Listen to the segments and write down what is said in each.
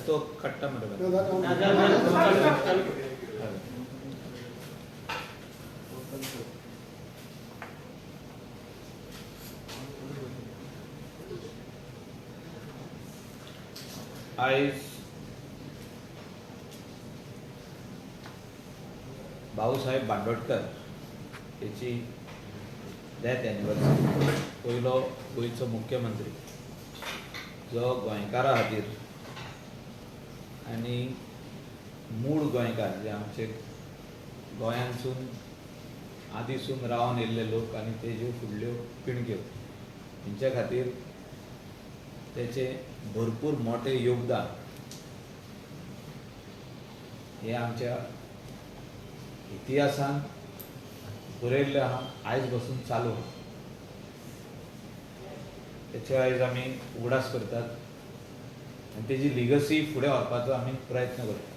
तो कट्टा मरे आयज भाऊसाहेब बांदोडकर याची डेथ एनिवर्सरी. पयलो गोंयचो मुख्यमंत्री जो गोंयकारां खातीर आनी मूळ गोंयकार जे आमचे गोंयांसून आदीसून रावन येयल्ले लोक आनी तेज्यो फुडल्यो पिळग्यो हेंच्या खातीर तेचे भरपूर मोठे योगदान हे आमच्या इतिहासान बरयल्लें आहा, आयज पासून चालू आहा. तेचे आयज आमी उगडास करतात आनी तेजी लिगसी फुडें व्हरपाचो आमी प्रयत्न करतात.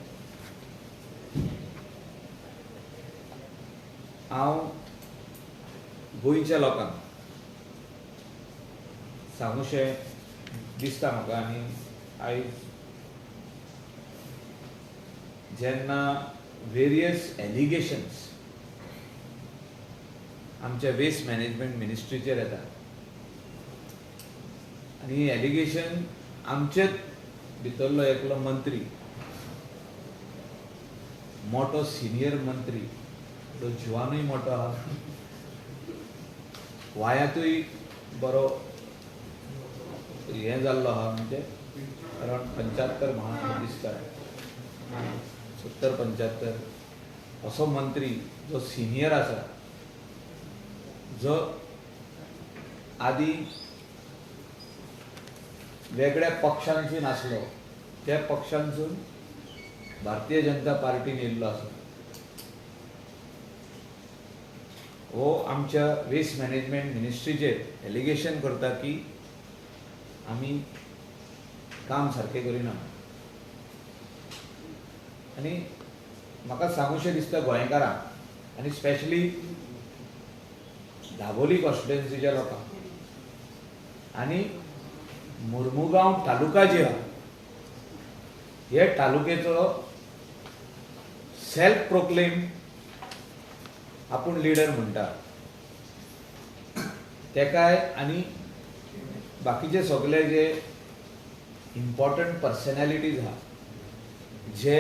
हांव गोंयच्या लोकांक सांगूशें दिसता म्हाका आनी आयज जेन्ना वेरियस एलिगेशन्स आमच्या वेस्ट मॅनेजमेंट मिनिस्ट्रीचेर येता आनी ही एलिगेशन आमचेच भितरलो एकलो मंत्री, मोठो सिनियर मंत्री, तो जिवानूय मोठो आहा, वायातूय बरो हें जाल्लो आहा, म्हणजे अरावंड 75 म्हाका दिसता 70-75 असो मंत्री जो सिनियर आसा, जो आदी वेगळ्या पक्षांसून आसलो, त्या पक्षांसून भारतीय जनता पार्टीन येयल्लो आसा. हो आमच्या वेस्ट मॅनेजमेंट मिनिस्ट्रीचेर एलिगेशन करता की आमी काम सारकें करिना. आनी म्हाका सांगूशें दिसता गोंयकारांक आनी स्पेशली दाबोली कॉन्स्टिट्युएन्सीच्या लोकांक आनी मुर्मुगांव तालुका जे आहा हे तालुकेचो सेल्फ प्रोक्लेम आपूण लिडर म्हणटा तेकाय आनी बाकीचे सगळे जे इम्पॉर्टंट पर्सनॅलिटीज आहा, जे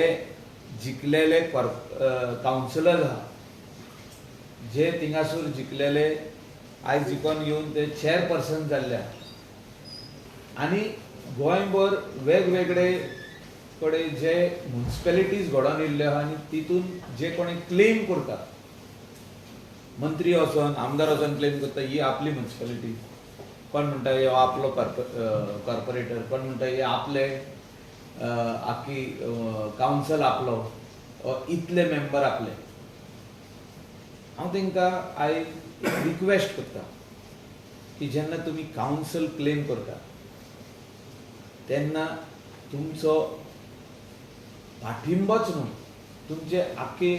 जिखलेले कावन्सिलर आहा, जे थिंगासूर जिखलेले आयज जिखोन येवन ते चेअरपर्सन जाल्ले आहा आनी गोंयभर वेगवेगळे कडेन जे म्युनिसिपॅलिटीज घडोवन येयल्ले आहा आनी तितून जे कोणी क्लेम करता, मंत्री वचोन आमदार वचोन क्लेम करता ही आपली म्युनिसिपॅलिटी, कोण म्हणटा हे आपलो कॉर्पोरेटर, कोण म्हणटा हे आपले आख्खी कावन्सिल आपलो, इतले मेंबर आपले. हांव तांकां आयज रिक्वेस्ट करता की जेन्ना तुमी कावन्सिल क्लेम करता तेन्ना तुमचो पाठिंबोच न्हू, तुमचे आख्खे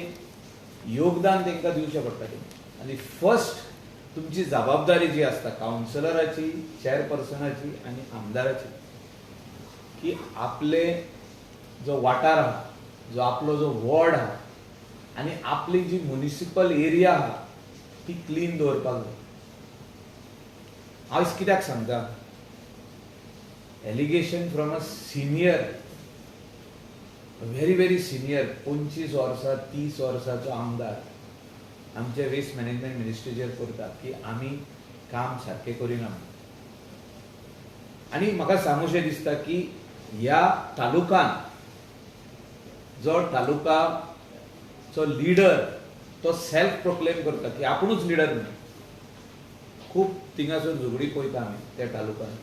योगदान तांकां दिवचें पडटलें. आनी फर्स्ट तुमची जबाबदारी जी आसता कावन्सिलराची, चेअरपर्सनाची आनी आमदाराची, की आपले जो वाठार आहा, जो आपलो जो वॉर्ड आहा आनी आपली जी म्युनिसिपल एरिया आहा ती क्लीन दवरपाक जाय. हांव कित्याक सांगता, allegation from a senior, very very senior, 25 वर्सां 30 वर्सांचो आमदार आमचे वेस्ट मॅनेजमेंट मिनिस्ट्रीचेर करता की आमी काम सारकें करिना. आनी म्हाका सांगूशें दिसता की ह्या तालुकान जो तालुकाचो लिडर तो सेल्फ प्रोक्लेम करता की आपुणूच लिडर न्ही. खूब थिंगासून झगडी पळयता आमी त्या तालुकान,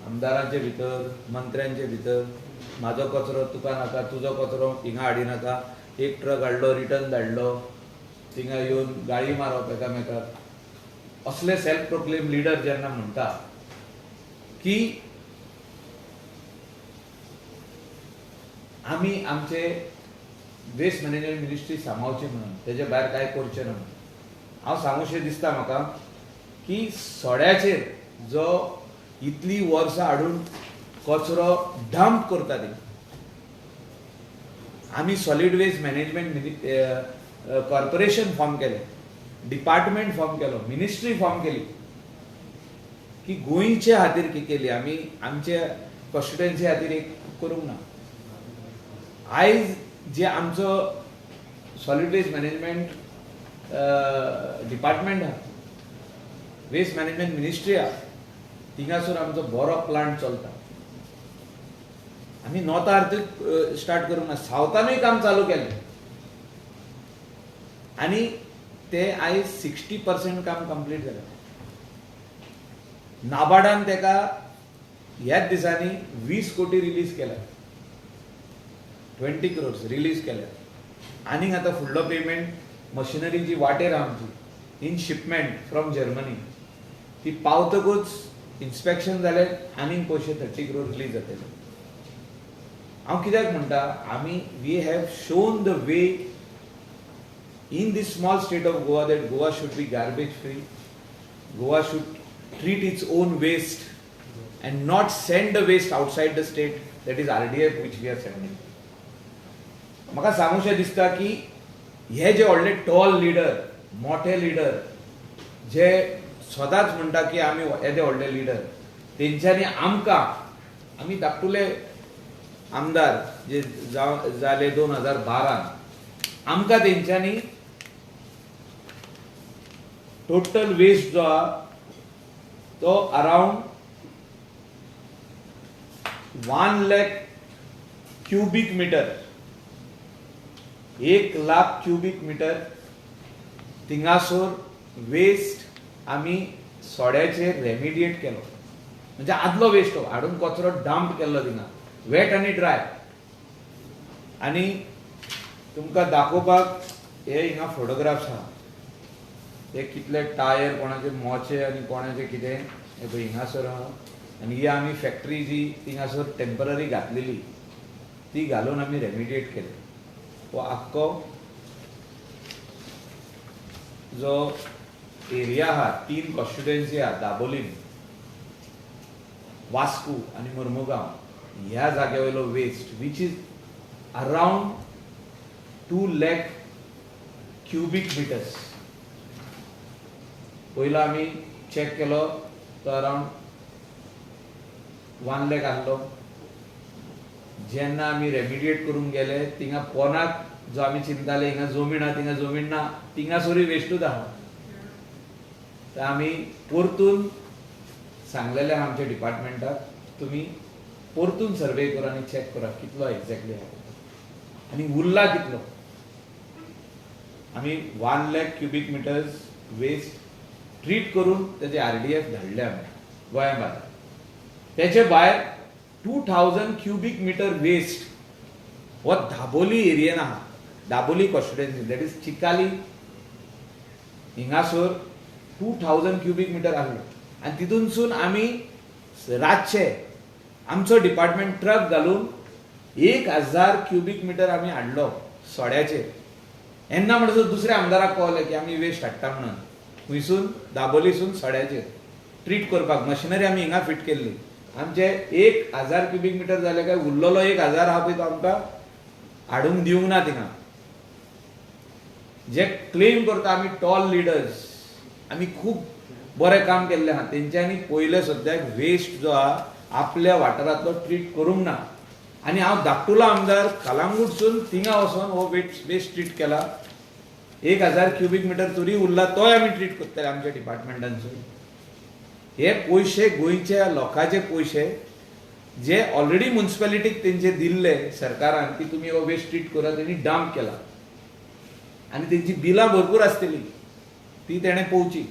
आमदारांचे भितर, मंत्र्यांचे भितर, म्हाजो कचरो तुका नाका, तुजो कचरो हिंगा हाडी नाका, एक ट्रक हाडलो रिटर्न धाडलो, थिंगा येवन गाळी मारप एकामेकाक. असले सेल्फ प्रोक्लेम लिडर जेन्ना म्हणटा की आमी आमचे वेस्ट मॅनेजमेंट मिनिस्ट्री सांबाळची म्हणून, तेजे भायर कांय करचें ना म्हणून, हांव सांगूशें दिसता म्हाका की सड्याचेर जो इतली वर्सां हाडून कचरो डंप करता ती. आम्ही solid waste management corporation form केले, डिपार्टमेंट फॉर्म केलो, मिनिस्ट्री फॉर्म केली की गोंयचे खातीर केली. आम्ही आमच्या कॉन्स्टिट्युएन्सी खातीर एक करूंक ना. आयज जे आमचो सॉलिड वेस्ट मॅनेजमेंट डिपार्टमेंट आहा, वेस्ट मॅनेजमेंट मिनिस्ट्री आहा, थिंगासर आमचो बरो प्लांट चलता. आम्ही नॉर्थ आर्थूय स्टार्ट करूंक ना, सावथानूय काम चालू केलें आनी ते आयज 60% काम कंप्लीट जालें. नाबार्डान तेका ह्याच दिसांनी 20 कोटी रिलीज केल्या, 20 crores रिलीज केल्या. आनीक आतां फुडलो पेमेंट मशिनरीची वाटेर आहा आमची इन शिपमेंट फ्रॉम जर्मनी. ती पावतकूच इन्स्पेक्शन जालें आनीक पयशे 30 crores रिलीज जातले. हांव कित्याक म्हणटा, आमी we have shown the way in this small state of Goa that Goa should be garbage free. Goa should treat its own waste and not send the waste outside the state, that is RDF which we are sending. म्हाका सांगूशें दिसता की हे जे व्हडले tall leader, मोठे leader जे सदांच म्हणटा की आमी येदे व्हडले लीडर, तेंच्यांनी आमकां, आमी धाकटुले आमदार जे जाले 2012 आमकां तेंच्यांनी टोटल वेस्ट जो आहा तो around 1 lakh cubic meter, 1 lakh cubic meter थिंगासोर वेस्ट आमी सोड्याचेर रेमिडिएट केलो. म्हणजे आदलो वेस्ट हो हाडून कचरो डंप केल्लो थिंगा, वेट आनी ड्राय. आनी तुमकां दाखोवपाक हे हिंगा फोटोग्राफ्स आहा. हे कितले टायर, कोणाचे मोचे आनी कोणाचे कितें हे पळय हिंगासर आहा. आनी ही आमी फॅक्टरी जी थिंगासर टेम्पररी घातलेली ती घालून आमी रेमिडिएट केले. हो आख्खो जो एरिया आहा, 3 कॉन्स्टिट्युएन्सी आहा, दाबोलीम, वास्को आनी मुर्मुगांव, ह्या जाग्या वयलो waste which is around 2 lakh cubic meters. पयलो आमी चेक केलो तो अराउंड 1 lakh आहलो. जेन्ना आमी रेमिडिएट करूंक गेले थिंगा पोनाक जो आमी चिंताले हिंगा जमीन आहा थिंगा जमीन ना, थिंगासरूय वेस्टूच आहा. तर आमी परतून सांगलेले आमच्या डिपार्टमेंटाक तुमी परतून सर्वे करा आनी चेक करा कितलो एक्झॅक्टली आहा आनी उरला कितलो. आमी 1 lakh cubic meters waste treat करून त्याचे RDF धाडले आमी गोंया भायर. त्याचे भायर 2000 cubic meter वेस्ट हो दाबोली एरियेन आहा, Dabolim constituency, that is Chicalim, हिंगासर 2000 cubic meter आहलो. आनी तितूनसून आमी रातचे आमचो डिपार्टमेंट ट्रक घालून 1000 cubic meter आमी हाडलो सोड्याचेर. येन्ना म्हणसर दुसऱ्या आमदाराक कळलें की आमी वेस्ट हाडटा म्हणून. खुंयसून दाबोलीसून सोड्याचेर ट्रीट करपाक मशिनरी आमी हिंगा फिट केल्ली. आमचे 1000 cubic meter जाले काय उरलेलो 1000 आहा पळय तो आमकां हाडूंक दिवंक ना थिंगा. जे क्लेम करता आमी टॉल लिडर्स, आमी खूब बरें काम केल्लें आहा, तेंच्यांनी पयले सद्याक वेस्ट जो आहा आपल्या वाठारांतलो ट्रीट करूंक ना. आनी हांव धाकटुलो आमदार कलंगूटसून थिंगा वचोन हो वेस्ट ट्रीट केला. 1000 cubic meter तरी उरला तोय आमी ट्रीट करतले आमच्या डिपार्टमेंटांसून. हे पयशे गोंयच्या लोकांचे पयशे जे ऑलरेडी म्युनिसिपालिटीक तेंचे दिल्ले सरकारान की तुमी हो वेस्ट ट्रीट करा, तेणी डंप केला. आनी तेंची बिलां भरपूर आसतली ती तेणें पळोवची.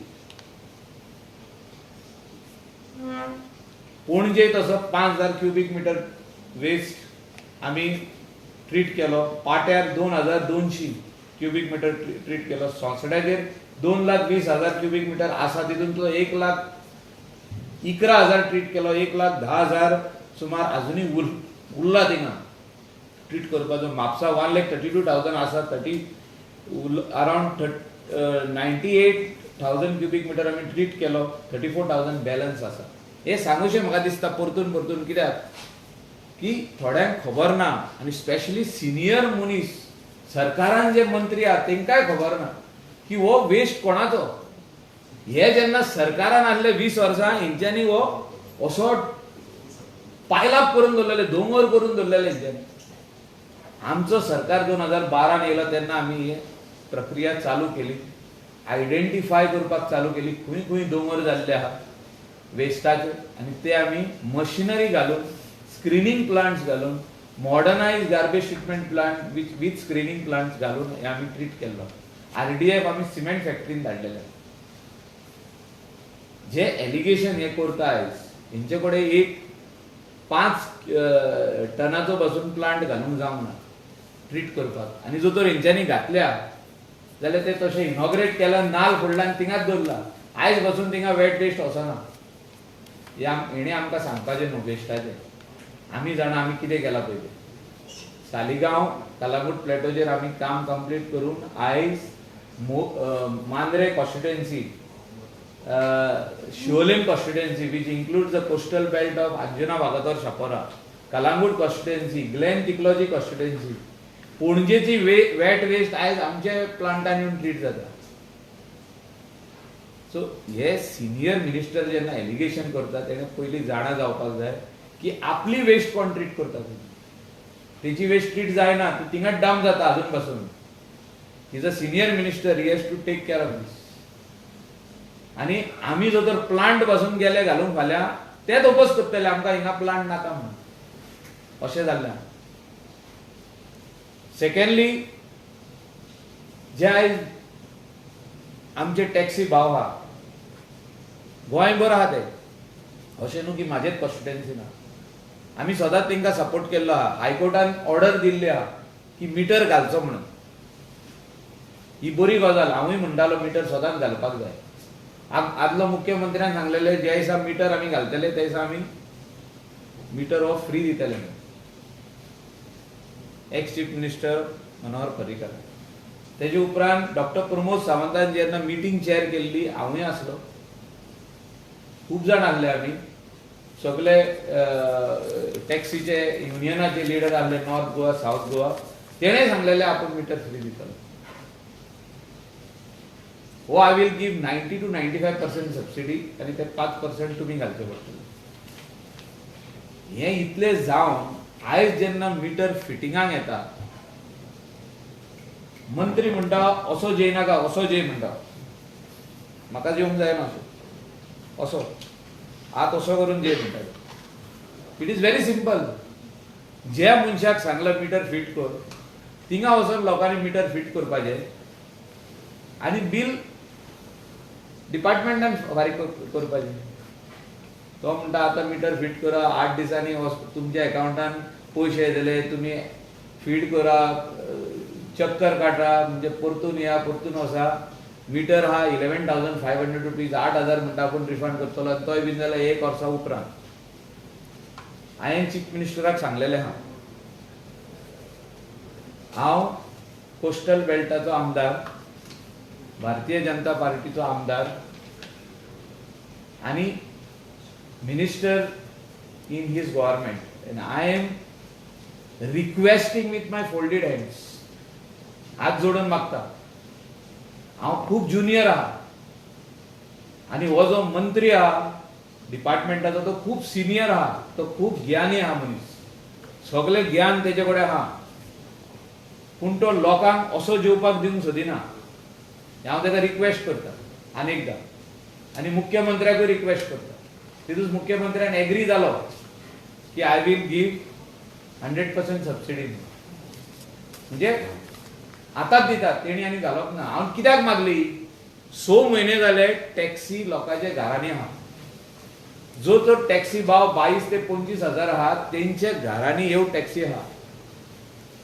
पणजे तसो 5000 cubic meter वेस्ट आमी ट्रीट केलो. पाट्यार 2200 cubic meter ट्रीट केलो. सोंसड्याचेर 2,20,000 cubic meter आसा, तितूंतलो 1,11,000 ट्रीट केलो. 1,10,000 सुमार अजुनूय उरला थिंगा ट्रीट करपाचो. म्हापसा 1,32,000 आसा, अराउंड 98,000 cubic meter आमी ट्रीट केलो. 34,000 बॅलन्स आसा. हे सांगूशें म्हाका दिसता परतून परतून, कित्याक की थोड्यांक खबर ना, आनी स्पेशली सिनियर मनीस सरकारान जे मंत्री आहात तेंकाय खबर ना की हो वेस्ट कोणाचो. हे जेन्ना सरकारान आसले 20 वर्सां हेंच्यांनी हो असो पायलाप करून दवरलेले, दोंगर करून दवरलेले हेंच्यांनी. आमचो सरकार 2012 येयलो तेन्ना आमी ही प्रक्रिया चालू केली, आयडेंटिफाय करपाक चालू केली खंय खंय दोंगर जाल्ले आहा वेस्टाचे, आनी ते आमी मशिनरी घालून, स्क्रीनिंग प्लांट्स घालून, modernise garbage treatment plant with screening plants घालून हे आमी ट्रीट केल्लो. RDF आमी सिमेंट फॅक्टरीन धाडलेले. जे एलिगेशन हे करता आयज हेंचे कडेन एक 5 टनाचो बसून प्लांट घालूंक जावंक ना ट्रीट करपाक, आनी जो तर हेंच्यांनी घातल्या जाल्यार ते तशें इनॉग्रेट केला, नाल फोडला आनी थिंगाच दवरला. आयज बसून थिंगा वेट वेस्ट वचना. हेणे आमकां सांगपाचें न्हू वेस्टाचें. आमी जाणा आमी कितें केलां पयलीं. सालिगांव कलांगूट प्लॅटोचेर आमी काम कंप्लीट करून आयज Mandrem constituency, Siolim constituency which includes the coastal belt of Anjuna Vagator Chapora, Calangute constituency, Glenn तिक्लोजी कॉन्स्टिट्युएन्सी, पणजेची वेट वेस्ट आयज आमच्या प्लांटान येवन ट्रीट जाता. सो हे सिनियर मिनिस्टर जेन्ना एलिगेशन करता तेणे पयलीं जाणा जावपाक जाय की आपली वेस्ट कोण ट्रीट करता. तेची वेस्ट ट्रीट जायना, ती थिंगाच डंप जाता अजून पासून. Is a senior minister, he has to take care of this. आनी आमी जो तर प्लांट पासून गेले घालूंक फाल्यां तेच ओपोज करतले, आमकां हिंगा प्लांट नाका म्हणून. अशें जाल्लें. सेकंडली, जे आयज आमचे टॅक्सी भाव आहा गोंयभर आहा ते, अशें न्हू की म्हाजेच कॉन्स्टिट्युएन्सी ना. आमी सदांच तेंकां सपोर्ट केल्लो आहा. हायकोर्टान ऑर्डर दिल्ली आहा की मिटर घालचो म्हणून. ही बरी गजाल. हांवूय म्हणटालो मिटर सदांच घालपाक जाय. आदलो मुख्यमंत्र्यान सांगलेले ज्या दिसा मिटर आमी घालतले त्या दिसा आमी मिटर हो फ्री दितले. Ex chief minister Manohar Parrikar. तेजे उपरांत डॉक्टर प्रमोद सावंतान जेन्ना मिटींग चेअर केल्ली हांवूय आसलो, खूब जाण आसले आमी, सगळे टॅक्सीचे युनियनाचे लिडर आसले, नॉर्थ गोवा, साऊथ गोवा. तेणें सांगलेले आपूण मिटर फ्री दितलो. हो I will give 90 to 95% subsidy आनी ते 5% तुमी घालचे पडटले. हे इतले जावन आयज जेन्ना मिटर फिटिंगाक येता, मंत्री म्हणटा असो जेय नाका, असो जेय म्हणटा. म्हाका जेवंक जायना असो, आत असो करून जेय म्हणटा. It is very simple. ज्या मनशाक सांगला मिटर फिट कर, थिंगा वचून लोकांनी मिटर फिट करपाचें आनी बिल डिपार्टमेंटान फारीक करपाचें. तो म्हणटा आतां मिटर फिट करा, 8 दिसांनी तुमच्या अकाउंटान पयशे येतले, तुमी फीड करा, चक्कर काटा, म्हणजे परतून या, परतून वचा. मिटर हा 11,500 रुपीज, 8,000 म्हणटा आपूण रिफंड करतलो, आनी तोय बीन जाल्यार 1 वर्सा उपरांत. हांवें चीफ मिनिस्टराक सांगलेलें हांव कोस्टल बेल्टाचो आमदार, भारतीय जनता पार्टीचो आमदार आनी minister in his government, and I am requesting with my folded hands, हात जोडून मागता. हांव खूब ज्युनियर आहा आनी हो जो मंत्री आहा डिपार्टमेंटाचो तो खूब सिनियर आहा, तो खूब ज्ञानी आहा मनीस, सगळे ज्ञान तेजे कडेन आहा, पूण तो लोकांक असो जेवपाक दिवंक सोदिना. हांव ताका रिक्वेस्ट करता अनेकदां, आनी मुख्यमंत्र्याकूय रिक्वेस्ट करता. तितूंत मुख्यमंत्र्यान एग्री जालो की आय विल गिव 100% सबसिडी. म्हणजे आतांच दितात, तेणी आनी घालप ना. हांव कित्याक मागली? 6 म्हयने जाले टॅक्सी लोकांच्या घरांनी आहा. जो तो टॅक्सी भाव 22 ते 25 हजार आहा, तेंच्या घरांनी ह्यो टॅक्सी आहा.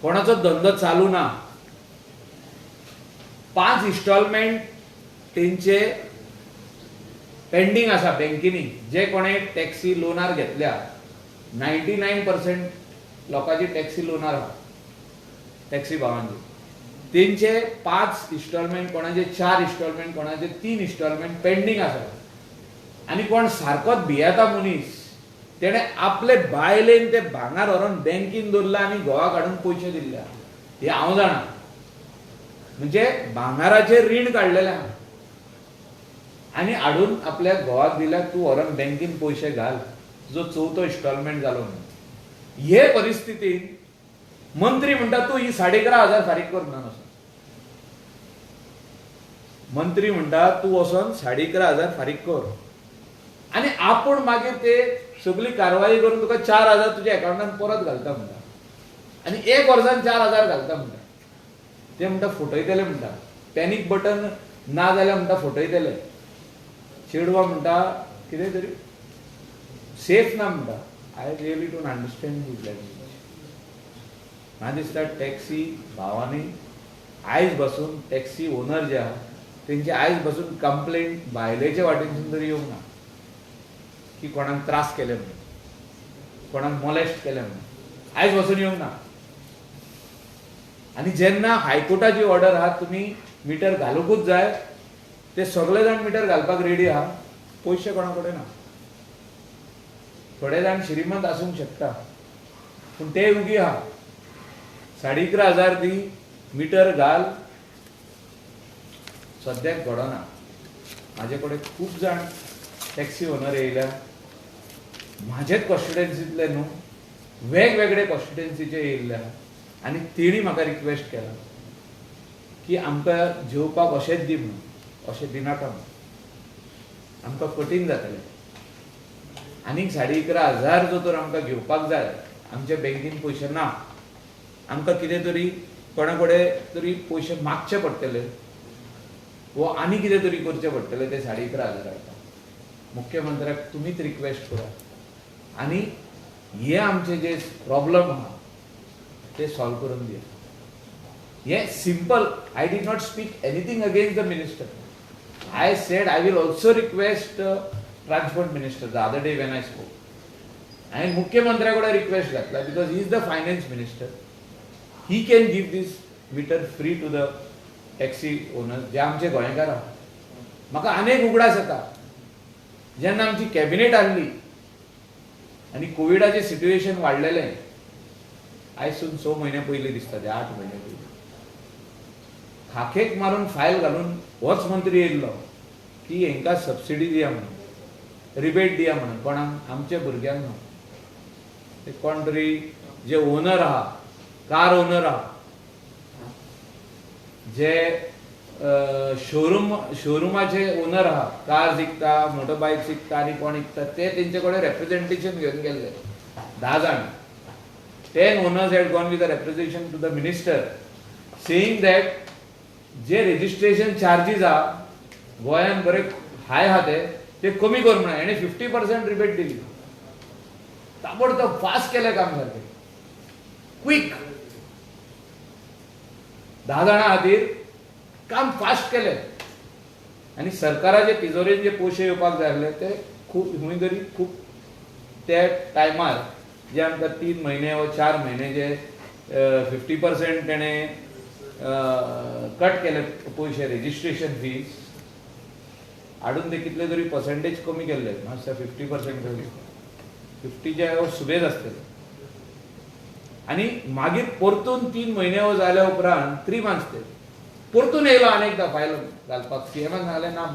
कोणाचो धंदो चालू ना. 5 इन्स्टॉलमेंट तेंचे पेंडिंग आसा बँकेनी. जे कोणे टॅक्सी लोनार घेतल्या, 99% लोकांची टॅक्सी लोनार आहा, टॅक्सी भावांची. तेंचे 5 इन्स्टॉलमेंट, कोणाचे 4 इन्स्टॉलमेंट, कोणाचे 3 इन्स्टॉलमेंट पेंडिंग आसा. आनी कोण सारकोच भियेता मनीस तेणे आपले बायलेन ते भांगार व्हरोन बँकीन दवरला आनी घोवा काडून पयशे दिल्ले हे हांव जाणा. म्हणजे भांगाराचेर रीण काडलेलें आहा आनी हाडून आपल्या घोवाक दिल्या तूं व्हरोन बँकीन पयशे घाल तुजो चवथो इन्स्टॉलमेंट जालो म्हणून. हे परिस्थितींत मंत्री म्हणटा तूं ही 11,500 फारीक कर म्हणून असो. मंत्री म्हणटा तूं वचोन 11,500 फारीक कर आनी आपूण मागीर ते सगळी कारवाई करून तुका 4,000 तुज्या अकाउंटान परत घालता म्हणटा आनी 1 वर्सान 4,000 घालता म्हणटा. ते म्हणटा फटयतले म्हणटा. पॅनीक बटन ना जाल्यार म्हणटा फटयतले. चेडवा म्हणटा कितें तरी सेफ ना म्हणटा. I really don't understand this language. म्हाका दिसता टॅक्सी भावांनी आयज बसून टॅक्सी ओनर जे आहा तेंची आयज बसून कंप्लेंट बायलेचे वाटेनसून तरी येवंक ना की कोणाक त्रास केले म्हणून कोणाक मॉलेस्ट केले म्हणून आयज बसून येवंक ना. आनी जेन्ना हायकोर्टाची ऑर्डर आहा तुमी मिटर घालूंकूच जाय ते सगळे जाण मिटर घालपाक रेडी आहा पयशे कोणा कडेन ना. थोडे जाण श्रीमंत आसूंक शकता पूण ते उगी आहा 11,500 दी मिटर घाल सद्याक घडना. म्हाजे कडेन खूब जाण टॅक्सी ओनर येयल्या म्हाजेच कॉन्स्टिट्युएन्सींतले न्हू वेगवेगळे कॉन्स्टिट्युएन्सीचे येयल्ले आहा आनी तेणी म्हाका रिक्वेस्ट केला की आमकां जेवपाक अशेंच दी म्हणून अशें दिनाका म्हणून आमकां कठीण जातलें. आनीक 11,500 जो तर आमकां घेवपाक जाय आमच्या बँकेन पयशे ना आमकां कितें तरी कोणा कडेन तरी पयशे मागचे पडटले वो आनी कितें तरी करचें पडटलें ते 11,500 मुख्यमंत्र्याक तुमीच रिक्वेस्ट करा आनी हे आमचे जे प्रॉब्लम आहा ते सॉल्व करून दिया. हे simple. I did not speak anything against the minister. I said I will also request transport minister the other day when I spoke. And मुख्यमंत्र्याकडे रिक्वेस्ट घातला because he is the finance minister. He can give this meter free to the taxi owners जे आमचे गोंयकार आहा. म्हाका अनेक उगडास येता जेन्ना आमची कॅबिनेट आहली आनी कोविडाचें सिट्युएशन वाडलेलें आयसून 6 म्हयने पयलीं दिसता ते 8 म्हयने पयलीं खाखेक मारून फायल घालून होच मंत्री येयल्लो की हेंकां सबसिडी दिया म्हणून रिबेट दिया म्हणून कोणाक आमच्या भुरग्यांक न्हू. ते कोण तरी जे ओनर आहा कार ओनर आहा जे शोरुमाचे ओनर आहा कार विकता मोटरबायक विकता आनी कोण विकता ते तेंचे कडेन रेप्रेझेंटेशन घेवन गेल्ले 10 जाण. 10 owners had gone with a representation to the minister saying that जे रजिस्ट्रेशन चार्जीस आहा गोंयान बरे हाय आहा ते कमी कर म्हणून हेणे 50% रिबेट दिली. ताबडतोब फास्ट केलें काम सारकें क्विक 10 जाणां खातीर काम फास्ट केलें आनी सरकाराचे तिजोरेन जे पयशे येवपाक जाय आसले ते खूब खंय तरी खूब त्या टायमार जे आमकां 3 म्हयने वा 4 म्हयने जे 50% तेणे कट केले पयशे रजिस्ट्रेशन फीज हाडून ते कितले तरी पर्सेंटेज कमी केल्ले मातशे 50% 50 सुबेज आसतले आनी मागीर परतून 3 म्हयने जाल्या उपरांत 3 months ते परतून येयलो अनेकदा फायल घालपाक सीएमान सांगलें ना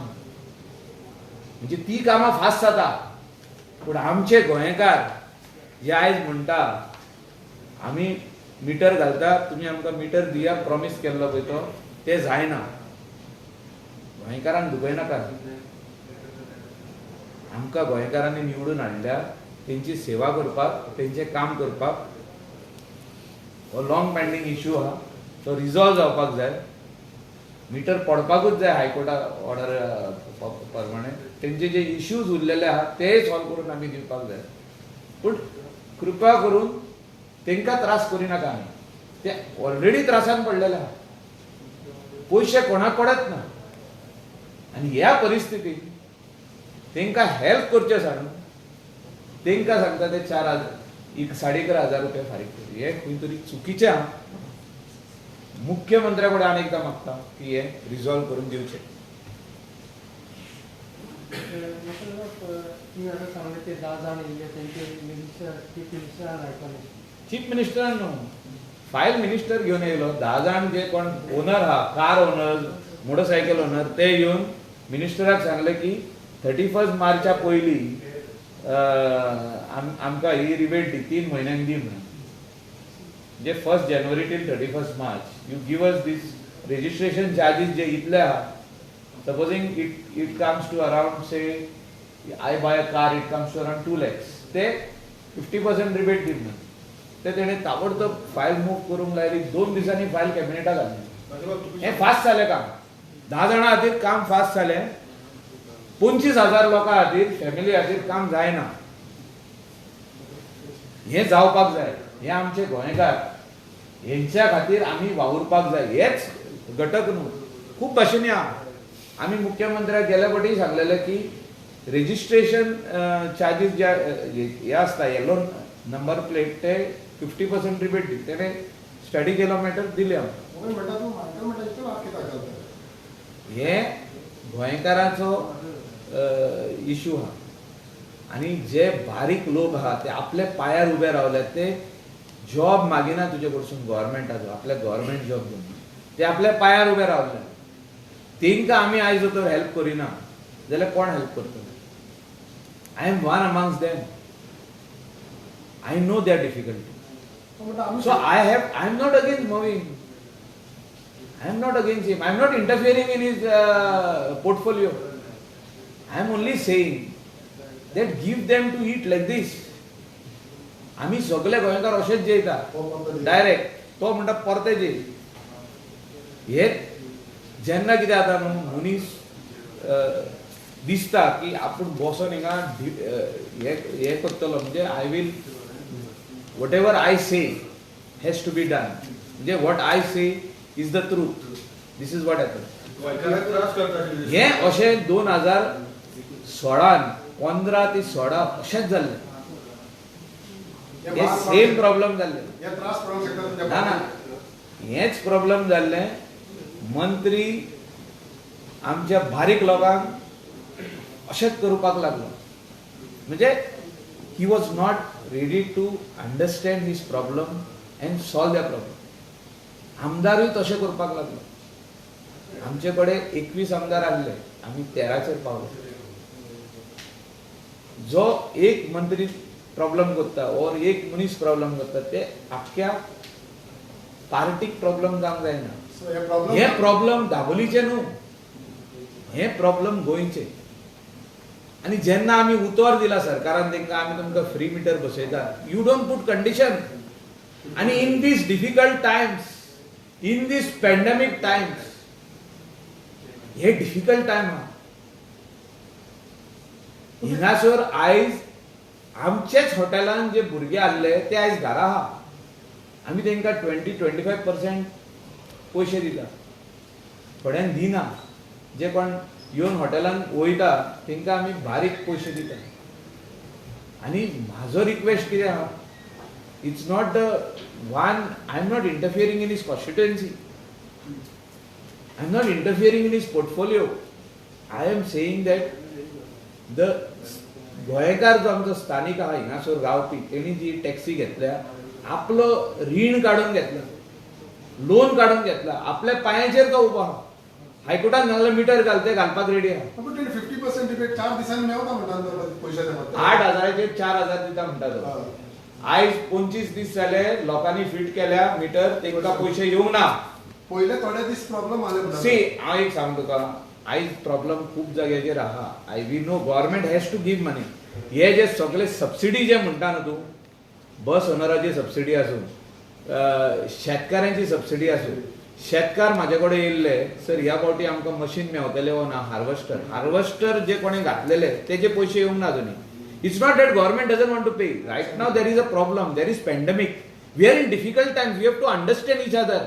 म्हणजे ती कामां फास्ट जाता पूण आमचे गोंयकार जे आयज म्हणटा आमी मिटर घालता तुमी आमकां मिटर दिया प्रॉमिस केल्लो पळय तो ते जायना. गोंयकारांक दुखयनाका. आमकां गोंयकारांनी निवडून हाडल्या तेंची सेवा करपाक तेंचें काम करपाक. हो लॉंग पेंडींग इश्यू आहा तो रिजॉल्व जावपाक जाय. मिटर पडपाकूच जाय हायकोर्टा ऑर्डर प्रमाणे. तेंचे जे इश्यूज उरलेले आहा ते सॉल्व करून आमी दिवपाक जाय पूण कृपा करून तेंकां त्रास करिनाका आमी. ते ऑलरेडी त्रासान पडलेले आहा पयशे कोणाक पडत ना आनी ह्या परिस्थितींत तेंकां हेल्प करचें सांगून तेंकां सांगता ते 11,500 रुपया फारीक कर. हे खंय तरी चुकीचें आहा. मुख्यमंत्र्या कडेन आनी एकदां मागता की हे रिजॉल्व करून दिवचें. तुम्ही आता सांगले ते 10 जाण येयले त्यांचे मिनिस्टर चीफ मिनिस्टरान आयकले. चीफ मिनिस्टरान न्हू, फायल मिनिस्टर घेवन येयलो. 10 जाण जे कोण ओनर आहा, कार ओनर, मोटरसायकल ओनर, ते येवन मिनिस्टराक सांगले की 31 मार्चा पयलीं आमकां ही रिबेट दी, 3 म्हयन्यांक दी म्हणून. जे 1 जानेवारी till 31 March you give us these registration charges जे इतले आहा. Supposing it comes to around, say, I buy a car, it comes to around 2 lakhs. ते 50% rebate दिले. ते तेणे ताबडतोब फायल मूव करूंक लायली. 2 दिसांनी फायल कॅबिनेटाक घातली. हे फास्ट जालें काम. 10 जाणां खातीर काम फास्ट जालें. 25,000 लोकां खातीर, फॅमिली खातीर काम जायना. हे जावपाक जाय. हे आमचे गोंयकार. हेंच्या खातीर आमी वावुरपाक जाय. हेच घटक न्हू, खूब भाशेनी आहा. आमी मुख्यमंत्र्याक गेल्या फावटी सांगलेलें की रेजिस्ट्रेशन चार्जीस जे हे आसता, येलो नंबर प्लेट, ते 50% रिबेट दी. तेणे स्टडी केलो मॅटर दिले आमकां. हे गोंयकाराचो इशू आहा. आनी जे बारीक लोक आहा ते आपल्या पांयार उबे रावल्यात. ते जॉब मागिना तुजे कडसून गव्हर्मेंटाचो, आपल्या गव्हर्मेंट जॉब घेवन. ते आपल्या पांयार उबे रावले. तेंकां आमी आयज जर हेल्प करिना जाल्यार कोण हेल्प करतलो? I am one amongst them. I know their difficulty. So I am not against moving. I am not against him. I am not interfering in his portfolio. I am only saying that give them to eat like this. आम्ही सगळे गोंयकार अशेंच जेयता direct. तो म्हणटा परते जेय. हे जेन्ना कितें जाता न्हू, मनीस दिसता की आपूण बसून हिंगा हे करतलो, म्हणजे I will whatever I say has to be done. म्हणजे what I say is the truth. This is what happens. हे अशें 2016 15 ते 16 अशेंच जाल्लें. हे सेम प्रॉब्लेम जाल्ले. ना ना, हेच प्रॉब्लेम जाल्ले. मंत्री आमच्या बारीक लोकांक अशेंच करपाक लागलो. म्हणजे he was not ready to understand his problem and solve their problem. आमदारूय तशें करपाक लागलो. आमचे कडेन 21 आमदार आसले, आमी 13चेर पावले. जो एक मंत्री प्रॉब्लेम करता और एक मनीस प्रॉब्लेम करता, ते आख्या पार्टीक प्रॉब्लेम जावंक जायना. हे प्रॉब्लेम दाबोलीचे न्हू, हे प्रॉब्लेम गोंयचे. आणि जेन्ना आमी उतर दिला सरकारान तेंकां, आमी तुमकां फ्री मिटर बसयता, यू डोंट पुट कंडिशन. आणि in these difficult times, in these pandemic times, हे डिफिकल्ट टायम आहा. हिंगासर आयज आमचेच हॉटेलान जे भुरगे आसले ते आयज घरा आहा. आमी तेंकां 20-25% पयशे दिता. थोड्यांक दिना. जे कोण येवन हॉटेलान वयता तेंकां आमी बारीक पयशे दिता. आनी म्हाजो रिक्वेस्ट कितें आहा, it's not the one, I am not interfering in his constituency, I am not interfering in his portfolio. I am saying that the गोंयकार जो आमचो स्थानीक आहा हिंगासर रावपी, तेणी जी टॅक्सी घेतल्या, आपलो रीण काडून घेतला, लोन काडून घेतला, आपल्या पांयाचेर तो उबो आहा. हायकोर्टान सांगलें मिटर घाल, ते घालपाक रेडी आहा. 50% रिबेट 4 दिसांनी मेळटा म्हणटा पयशाचे. 8,000चेर 4,000 दिता म्हणटा तो. आयज 25 दीस जाले लोकांनी फिट केल्या मिटर, तेंकां पयशे येवंक ना. पयले थोडे दीस प्रॉब्लेम आले. सी हांव एक सांग तुका, आयज प्रॉब्लेम खूब जाग्याचेर आहा. I we know government has to give money. हे जे सगळे सबसिडी जे म्हणटा न्हू तूं, बस ओनराची सबसिडी आसूं, शेतकारांची सबसिडी आसूं, शेतकार म्हाजे कडेन येयल्ले, सर ह्या फावटी आमकां मशीन मेवतले वो ना, हार्वेस्टर जे कोणी घातलेले तेजे पयशे येवंक ना अजुनी. It's not that government doesn't want to pay. Right now there is a problem, there is pandemic, we are in difficult times, we have to understand each other.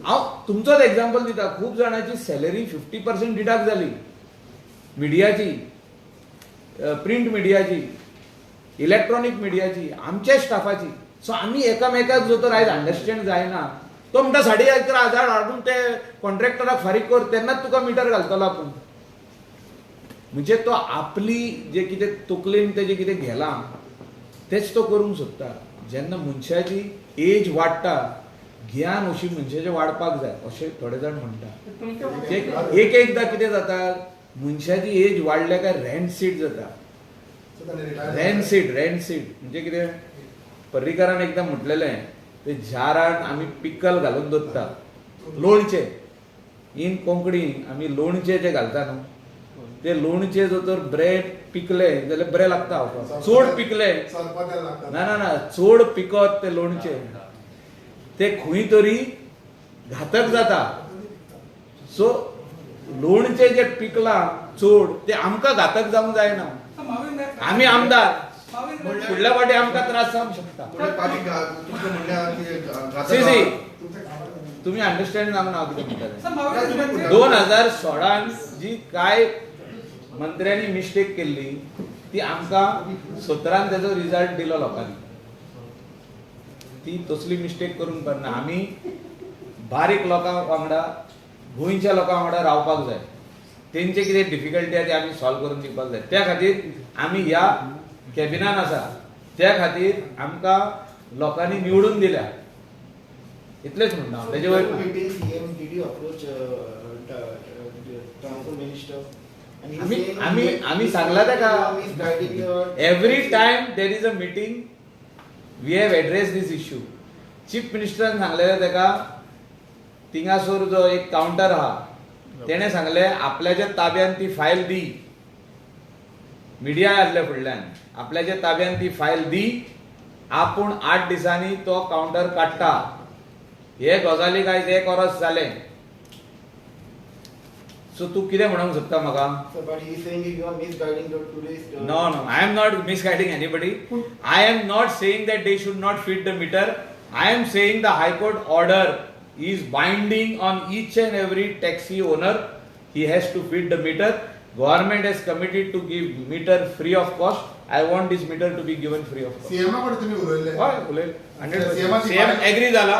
हांव तुमचोच एक्झाम्पल दिता. खूब जाणांची सॅलरी 50% डिडक्ट जाली, मिडियाची, print मिडियाची, electronic मिडियाची, आमच्या स्टाफाची. So आमी एकामेकाक जो तर आयज अंडरस्टँड जायना, तो म्हणटा 11,500 हाडून ते कॉन्ट्रॅक्टराक फारीक कर, तेन्नाच तुका मिटर घालतलो आपूण. म्हणजे तो आपली जे कितें तकलेन तेजे कितें गेलां तेच तो करूंक सोदता. जेन्ना मनशाची एज वाडटा ज्ञान अशी मनशाचें वाडपाक जाय अशें थोडे जाण म्हणटा. तुमच्या एकदां कितें जाता मनशाची एज वाडल्या काय रॅन्ट सीट जाता. रॅन्ट सीट म्हणजे कितें पर्रीकारान एकदां म्हटलेलें ते झारान आमी पिकल घालून दवरता लोणचें इन कोंकणी आमी लोणचें जें घालता न्हू ते लोणचें जर तर ब्रेड पिकलें जाल्यार बरें लागता खावपाक. चड पिकलें ना चड पिकत ते लोणचें ते खंय तरी घातक जाता. सो लोणचें जें पिकलां चड ते आमकां घातक जावंक जायना. आमी आमदार फुडल्या फावटी आमकां त्रास जावंक शकता. तुम्ही अंडरस्टँड जावंक ना हांव कितें म्हणटालें. 2016 जी कांय मंत्र्यांनी मिस्टेक केल्ली ती आमकां 17 तेजो रिजल्ट दिलो लोकांनी. ती तसली मिस्टेक करूंक उपकारना. आमी बारीक लोकां वांगडा गोंयच्या लोकां वांगडा रावपाक जाय. तेंचे कितें डिफिकल्टी आसा ती आमी सॉल्व करून दिवपाक जाय. त्या खातीर आमी ह्या कॅबिनान आसा. त्या खातीर आमकां लोकांनी निवडून दिल्या. इतलेच म्हणटा हांव. तेजे वयर आमी सांगला तेका every time there is a meeting we have address this issue. Chief मिनिस्टरान सांगलेलें तेका थिंगासोर जो एक कावंटर आहा तेणें सांगलें आपल्याच्या ताब्यान ती फायल दी. मिडिया आसले फुडल्यान आपल्याच्या ताब्यान ती फायल दी. आपूण 8 दिसांनी तो कावंटर काडटा. हे गजालीक आयज 1 वर्स जालें. सो तूं कितें म्हणूंक सोदता म्हाका? No I am not misguiding anybody. I am not saying that they should not feed the meter. I am saying the High Court order is binding on each and every taxi owner. He has to feed the meter. Government has committed to give meter free of cost. I want this meter to be given free of cost. CM कडे तुम्ही उलयले. हय उलयले 100%. CM agree जाला.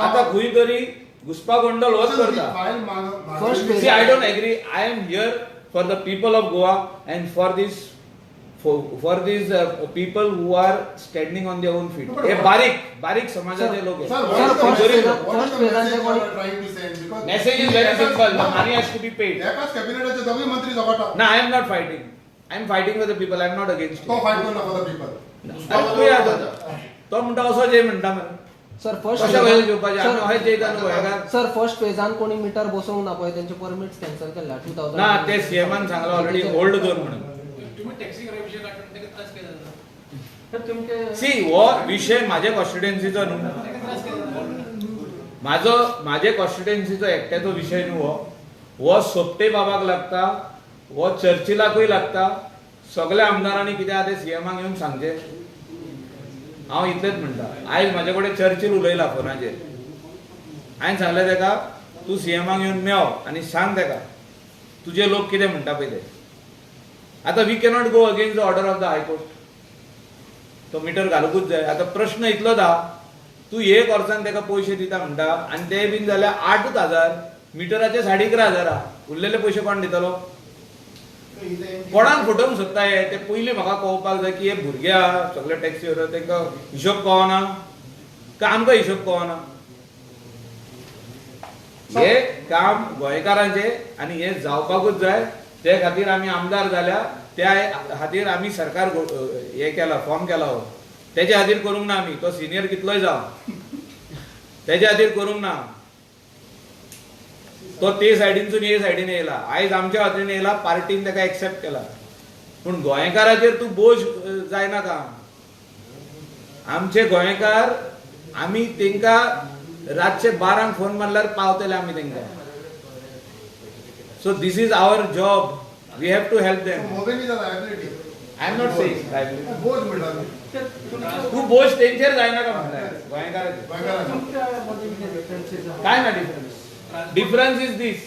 आता खंय तरी घुसपागोंडल होच करता. See, I don't agree. I am here for the people of Goa and for these people who are standing on their own feet. हे बारीक समाजाचे लोक Message is very simple. The money has to be paid. एकाच कॅबिनेटचे दोघे मंत्री जबाटा. No, I am not fighting. I am fighting for the people. I am not against तो it. Fight करू नका पीपल. तो म्हणटा असो जे म्हणटा मरे. सर कशा वेळेला घेवपाचे आमी हय जैतान गोंयकार. सर फर्स्ट फेजान कोणी मीटर बसवंक ना पळय त्यांचे परमिट्स कॅन्सल केला 2000. ना ते सीएमान सांगला ऑलरेडी होल्ड कर म्हणून. तुम्ही टॅक्सी विषय काढून तेका त्रास केला जाता. तर तुमचे सी हो विषय माझ्या कॉन्स्टिट्युएन्सीचो न्हू. तेका त्रास केला जाता. माझे कॉन्स्टिट्युएन्सीचो एकट्याचो विषय न्हू. हो सोपटे बाबाक लागता. हो चर्चिलाकूय लागता. सगळ्या आमदारांनी कितें आहा तें सीएमाक येवन सांगचें. हांव इतलेंच म्हणटा. आयज म्हाजे कडेन चर्चिल उलयला फोनाचेर. हांवें सांगलें तेका तूं सीएमाक येवन मेळ आनी सांग तेका तुजे लोक कितें म्हणटा पळय ते. आतां we cannot go against the order of the high court. तो मिटर घालूंकूच जाय. आतां प्रश्न इतलोच आहा तूं 1 वर्सान तेका पयशे दिता म्हणटा आनी ते बीन जाल्यार 8,000 मिटराचे 11,500 उरलेले पयशे कोण दितलो? कोणाक फटोवंक सोदता हे ते पयलीं म्हाका कळोवपाक जाय की हे भुरगे आहा सगळे टॅक्सीवर तांकां हिशोब कळना काय आमकां हिशोब कळना. हे काम गोंयकारांचे आनी हे जावपाकूच जाय. ते खातीर आमी आमदार जाल्या. त्या खातीर आमी सरकार हे केला फॉर्म केला हो. तेजे खातीर करूंक ना आमी. तो सिनियर कितलोय जावं तेजे खातीर करूंक ना. तो ते सायडीनसून हे सायडीन येयला. आयज आमच्या खातीर येयला. पार्टीन ताका एक्सेप्ट केला. पूण गोंयकाराचेर तूं बोज जायनाका. आमचे गोंयकार आमी तेंकां रातचे 12 फोन मारल्यार पावतले आमी तेंकां. So this is our job. We have to help them. मोदींनी liability. I am not saying liability. बोज म्हणटा. तूं बोज तेंचेर जायनाका म्हणटाय गोंयकाराचेर. तुमच्यामध्ये किती डिफरन्सेस आहा? काय ना difference. Difference is this: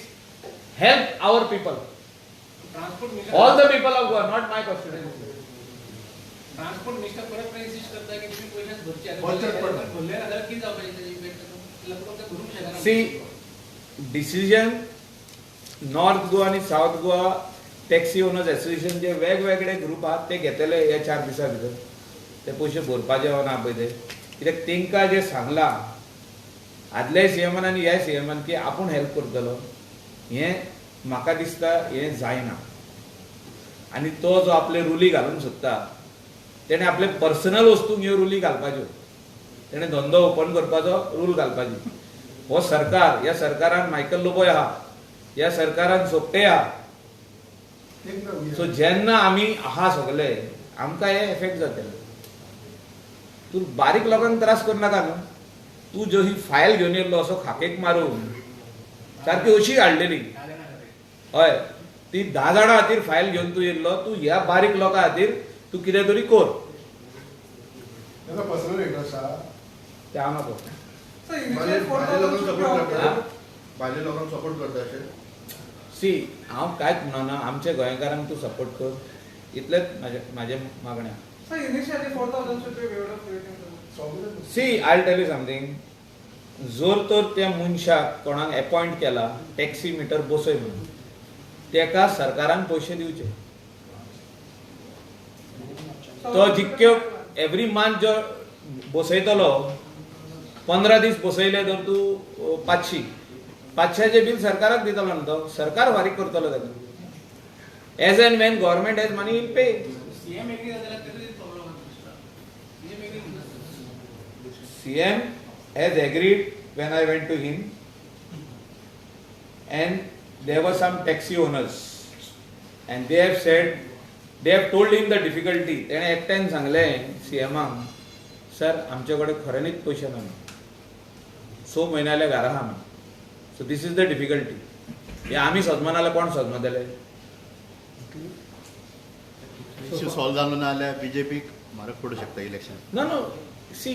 help our people, transport minister all the people of Goa, not my constituency. Transport minister परत इन्सिस्ट करता की तुम्ही पयशेच भरचे. बचत पडटा. भरले ना जाल्यार कितें जावपाचें तेजी इफेक्ट लोक ते भरूंक शकना. See, decision North Goa आणि South Goa taxi owners association जे वेगवेगळे ग्रुप आहात ते घेतले हे 4 दिसां भितर ते पयशे भरपाचे वा ना पळय ते कित्याक तेंकां जे सांगलां आदल्या सीएमान आनी ह्या सीएमान की आपूण हेल्प करतलो हें म्हाका दिसता हें जायना आनी तो जो आपले रुली घालूंक सोदता तेणें आपले पर्सनल वस्तूंक ह्यो रुली घालपाच्यो तेणें धंदो ओपन करपाचो रूल घालपाची हो सरकार ह्या सरकारान मायकल लोबोय आहा ह्या सरकारान सोपटे आहा सो जेन्ना आमी आहा सगळे आमकां हे एफेक्ट जातले तूं बारीक लोकांक त्रास करनाका न्हू तूं जो ही फायल घेवन येयल्लो असो खाकेक मारून सारकी अशी हाडलेली हय ती 10 जाणां खातीर फायल घेवन तूं येयल्लो तूं ह्या बारीक लोकां खातीर तूं कितें तरी कर त्याचा पर्सनल इंटरेस्ट आहा तें हांव नाको भायल्या लोकांक सपोर्ट करता अशें सी हांव कांयच म्हणना आमच्या गोंयकारांक तूं सपोर्ट कर इतलेंच म्हाजें मागणें So initially 4,000 should be waived of waiting. See I tell you something जोर तर त्या मनशाक कोणाक अपॉइंट केला टॅक्सी मिटर बसय म्हणून तेका सरकारान पयशे दिवचे तो जितक्यो एवरी मंथ जो बसयतलो 15 दीस बसयले तर तूं 500 बील सरकाराक दितलो न्हू तो सरकार फारीक करतलो ताका as and when government has money will pay CM agree जाल्यार तरी प्रॉब्लेम जाता CM agree CM has agreed when I went to him, and there were some taxi owners, and they have said, they have told him the difficulty. तेणे एकट्यान सांगलें CMाक sir आमचे कडेन खऱ्यांनीच पयशे ना 6 म्हयने जाले घरा आहा आमी so this is the difficulty हे आमी सदमा नाल्यार कोण सदमतले इश्यू सॉल्व जालो ना जाल्यार बीजेपीक मारक पडू शकता इलेक्शन नो सी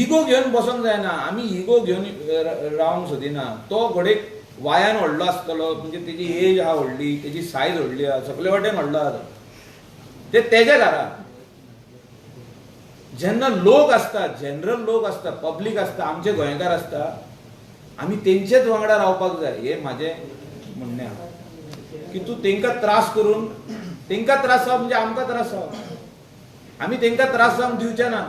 इगो घेवन बसोंक जायना आमी इगो घेवन रावंक सोदिना तो घोडेक वायान व्हडलो आसतलो म्हणजे तेजी एज आहा व्हडली तेजी सायज व्हडली आहा सगळे वाटेन व्हडलो आहा ते तेजे घरा जेन्ना लोक आसता जनरल लोक आसता पब्लीक आसता आमचे गोंयकार आसता आमी तेंचेच वांगडा रावपाक जाय हे म्हाजें म्हणणें आहा की तूं तेंकां त्रास करून तेंकां त्रास जावप म्हणजे आमकां त्रास जावप आमी तेंकां त्रास जावंक दिवचे ना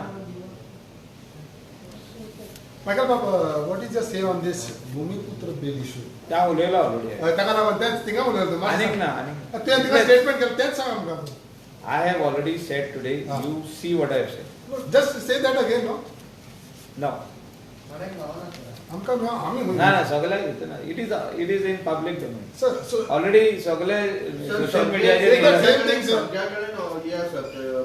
Michael Papa, what is your say on this Bhumiputra bill issue? त्या उलयला ऑलरेडी ताका लागून तेच तिंगा उलयलो आनीक ना ते तिंगा स्टेटमेंट केलं तेच सांग आमकां I have already said today Ah. You see what I have said just say that again no no आमकां आमी ना ना सगळ्यांक दितना it is in public domain sir so already सगळे सोशल मीडियाचेर same येयला. thing, sir. ज्या कडेन हे आसा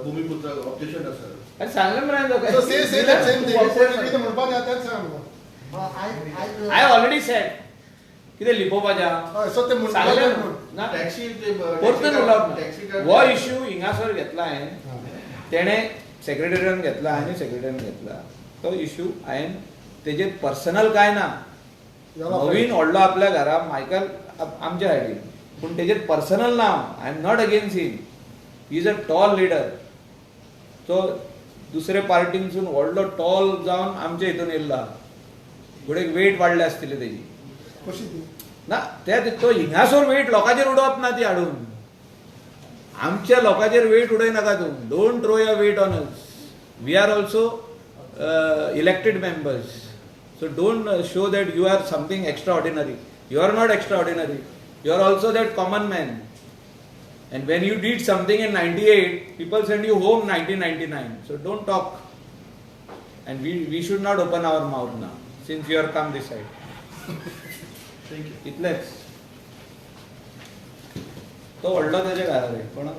भूमिपुत्र ऑब्जेक्शन आसा अरे सांगलें मरे so say that same thing कितें म्हणपाक जाय तेच सांग आमकां आय ऑलरेडी सेड कितें लिपोवपाचें हय सो ते सांगलें म्हणपाक ना टॅक्सी परतून उलोवप टॅक्सी ना हो इश्यू हिंगासर घेतला हांवें तेणे सेक्रेटरीन घेतला आनी सेक्रेटरीन घेतला तो इश्यू हांवें तेजेर पर्सनल काय ना नवीन व्हडलो आपल्या घरा मायकल आमच्या सायडीन पूण तेजेर पर्सनल ना I am not against him he is a tall leader तो दुसरे पार्टीनसून व्हडलो टॉल जावन आमच्या हितून येयल्लो आहा घोडेक वेट वाडले आसतली तेजी कशी ती ना तो हिंगासोर वेट लोकांचेर उडोवप ना ती हाडून आमच्या लोकांचेर वेट उडय नाका तूं don't throw your weight on us we are also elected members so don't show that you are something extra ordinary you are not extra ordinary you are also that common man and when you did something in 98 people send you home 1999 so don't talk and we should not open our mouth now since you are come this side Thank you. इतलेच तो व्हडलो तेजे घरा रे कोणाक